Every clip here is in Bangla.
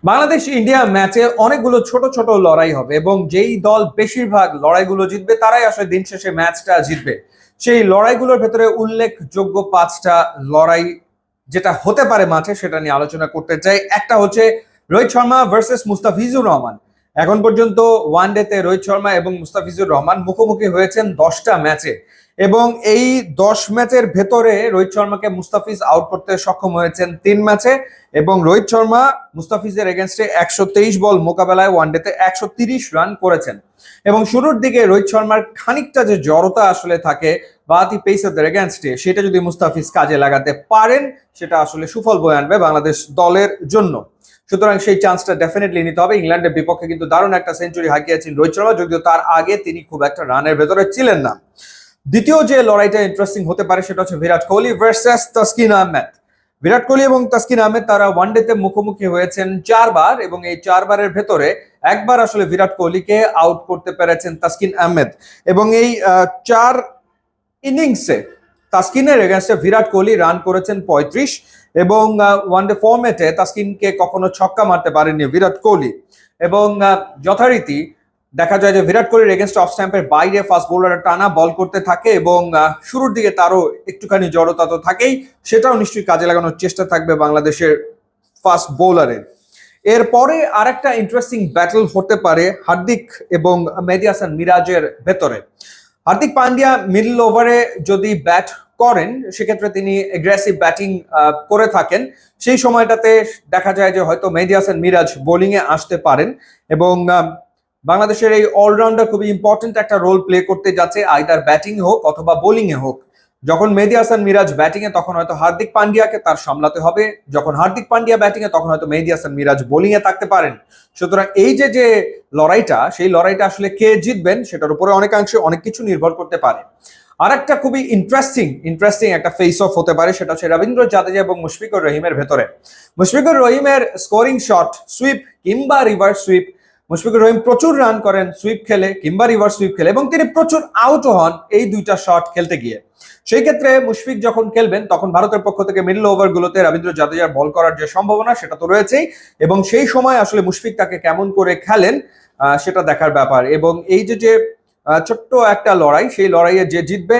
বাংলাদেশ ইন্ডিয়া ম্যাচে অনেকগুলো ছোট ছোট লড়াই হবে এবং যেই দল বেশিরভাগ লড়াইগুলো জিতবে তারাই আসলে দিন শেষে ম্যাচটা জিতবে। সেই লড়াইগুলোর ভেতরে উল্লেখযোগ্য পাঁচটা লড়াই যেটা হতে পারে মাঠে সেটা নিয়ে আলোচনা করতে চাই। একটা হচ্ছে রোহিত শর্মা ভার্সেস মুস্তাফিজুর রহমান। এখন পর্যন্ত ওয়ানডেতে রোহিত শর্মা এবং মুস্তাফিজুর রহমান মুখোমুখি হয়েছেন 10টা ম্যাচে এবং এই 10 ম্যাচের ভেতরে রোহিত শর্মাকে মুস্তাফিজ আউট করতে সক্ষম হয়েছেন 3 ম্যাচে এবং রোহিত শর্মা মুস্তাফিজের এগেনস্টে 123 বল মোকাবেলায় ওয়ানডেতে 130 রান করেছেন। এবং শুরুর দিকে রোহিত শর্মার খানিকটা যে জড়তা আসলে থাকে বাতি পেসারদের এগেনস্টে, সেটা যদি মুস্তাফিজ কাজে লাগাতে পারেন সেটা আসলে সুফল বয়ে আনবে বাংলাদেশ দলের জন্য। সুতরাং সেই চান্সটা ডেফিনেটলি নিতে হবে। ইংল্যান্ডের বিপক্ষে কিন্তু দারুণ একটা সেঞ্চুরি হাঁকিয়েছেন রোহিত শর্মা, যদিও তার আগে তিনি খুব একটা রানের ভেতরে ছিলেন না। দ্বিতীয় যে লড়াইটা ইন্টারেস্টিং হতে পারে সেটা হচ্ছে বিরাট কোহলি ভার্সেস তাসকিন আহমেদ। বিরাট কোহলি এবং তাসকিন আহমেদ তারা ওয়ানডেতে মুখোমুখি হয়েছেন 4 বার এবং এই 4 বারের ভেতরে একবার আসলে বিরাট কোহলিকে আউট করতে পেরেছেন তাসকিন আহমেদ। এবং এই 4 ইনিংসে তাসকিনের এগেনস্টে বিরাট কোহলি রান করেছেন 35 এবং ওয়ানডে ফরম্যাটে তাসকিনকে কখনো ছক্কা মারতে পারেননি বিরাট কোহলি। এবং যথারীতি দেখা যায় যে বিরাট কোহলির এগেনস্ট অফ স্ট্যাম্পের বাইরে ফাস্ট বোলার টানা বল করতে থাকে এবং শুরুর দিকে তারও একটুখানি জড়তা তো থাকেই, সেটাও নিশ্চয়ই কাজে লাগানোর চেষ্টা থাকবে বাংলাদেশের ফাস্ট বোলারের। এরপরে আরেকটা ইন্টারেস্টিং ব্যাটল হতে পারে হার্দিক এবং মেহেদী হাসান মিরাজের ভেতরে। হার্দিক পান্ডিয়া মিডল ওভারে যদি ব্যাট করেন সেক্ষেত্রে তিনি এগ্রেসিভ ব্যাটিং করে থাকেন। সেই সময়টাতে দেখা যায় যে হয়তো মেহেদী হাসান মিরাজ বোলিং এ আসতে পারেন এবং বাংলাদেশের এই অলরাউন্ডার খুবই ইম্পর্টেন্ট একটা রোল প্লে করতে যাচ্ছে, আইদার ব্যাটিং হোক অথবা বোলিং এ হোক। যখন মেহেদী হাসান মিরাজ ব্যাটিং এ তখন হয়তো হার্দিক পান্ডিয়াকে তার সামলাতে হবে, যখন হার্দিক পান্ডিয়া ব্যাটিং এ তখন হয়তো মেহেদী হাসান মিরাজ বোলিং এ থাকতে পারেন। সুতরাং এই যে লড়াইটা, সেই লড়াইটা আসলে কে জিতবেন সেটার উপরে অনেকাংশে অনেক কিছু নির্ভর করতে পারে। আর একটা খুবই ইন্টারেস্টিং একটা ফেস অফ হতে পারে সেটা হচ্ছে রবীন্দ্র জাদেজা এবং মুশফিকুর রহিমের ভেতরে। মুশফিকুর রহিমের স্কোরিং শট সুইপ কিংবা রিভার্স সুইপ, মুশফিকুর রহিম প্রচুর রান করেন সুইপ খেলে কিংবা রিভার্স সুইপ খেলে এবং তিনি প্রচুর আউট হন এই দুইটা শট খেলতে গিয়ে। সেই ক্ষেত্রে মুশফিক যখন খেলবেন তখন ভারতের পক্ষ থেকে মিডল ওভারগুলোতে রবীন্দ্র জাদেজার বল করার যে সম্ভাবনা সেটা তো রয়েছেই এবং সেই সময় আসলে মুশফিক তাকে কেমন করে খেলেন সেটা দেখার ব্যাপার। এবং এই যে ছোট্ট একটা লড়াই, সেই লড়াইয়ে যে জিতবে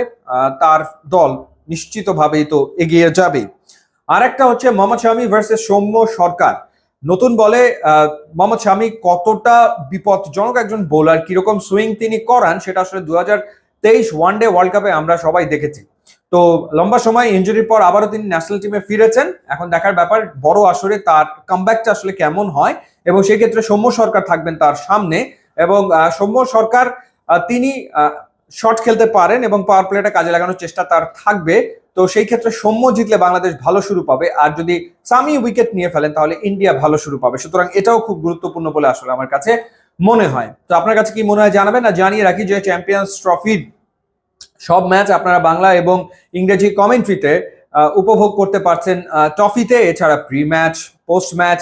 তার দল নিশ্চিতভাবেই তো এগিয়ে যাবে। আর একটা হচ্ছে মোহাম্মদ শামি ভার্সেস সৌম্য সরকার। নতুন বলে মোহাম্মদ শামি কতটা বিপজ্জনক একজন বোলার, কিরকম সুইং তিনি করান সেটা আসলে 2023 ওয়ানডে ওয়ার্ল্ড কাপে আমরা সবাই দেখেছি। তো লম্বা সময় ইনজুরির পর আবারও তিনি ন্যাশনাল টিমে ফিরেছেন। এখন দেখার ব্যাপার বড় আসরে তার কামব্যাকটা আসলে কেমন হয় এবং সেই ক্ষেত্রে সৌম্য সরকার থাকবেন তার সামনে এবং সৌম্য সরকার তিনি শট খেলতে পারেন এবং পাওয়ার প্লেটা কাজে লাগানোর চেষ্টা তার থাকবে। তো সেই ক্ষেত্রে সৌম্য জিতলে বাংলাদেশ ভালো শুরু পাবে, আর যদি সামি উইকেট নিয়ে ফেলেন তাহলে ইন্ডিয়া ভালো শুরু পাবে। সুতরাং এটাও খুব গুরুত্বপূর্ণ বলে আসলে আমার কাছে মনে হয়। তো আপনার কাছে কি মনে হয় জানাবেন। আর জানিয়ে রাখি যে চ্যাম্পিয়ন্স ট্রফির সব ম্যাচ আপনারা বাংলা এবং ইংরেজি কমেন্ট্রিতে উপভোগ করতে পারছেন ট্রফিতে। এছাড়া প্রি ম্যাচ, পোস্ট ম্যাচ,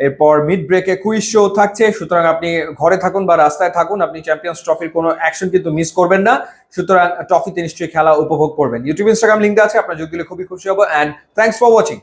এরপর মিড ব্রেকে কুইজ শো থাকছে। সুতরাং আপনি ঘরে থাকুন বা রাস্তায় থাকুন, আপনি চ্যাম্পিয়ন্স ট্রফির কোনো অ্যাকশন কিন্তু মিস করবেন না। সুতরাং ট্রফিতে নিশ্চয়ই খেলা উপভোগ করবেন। ইউটিউব ইনস্টাগ্রাম লিঙ্ক আছে, আপনার যোগ দিলে খুবই খুশি হবো। And thanks for watching.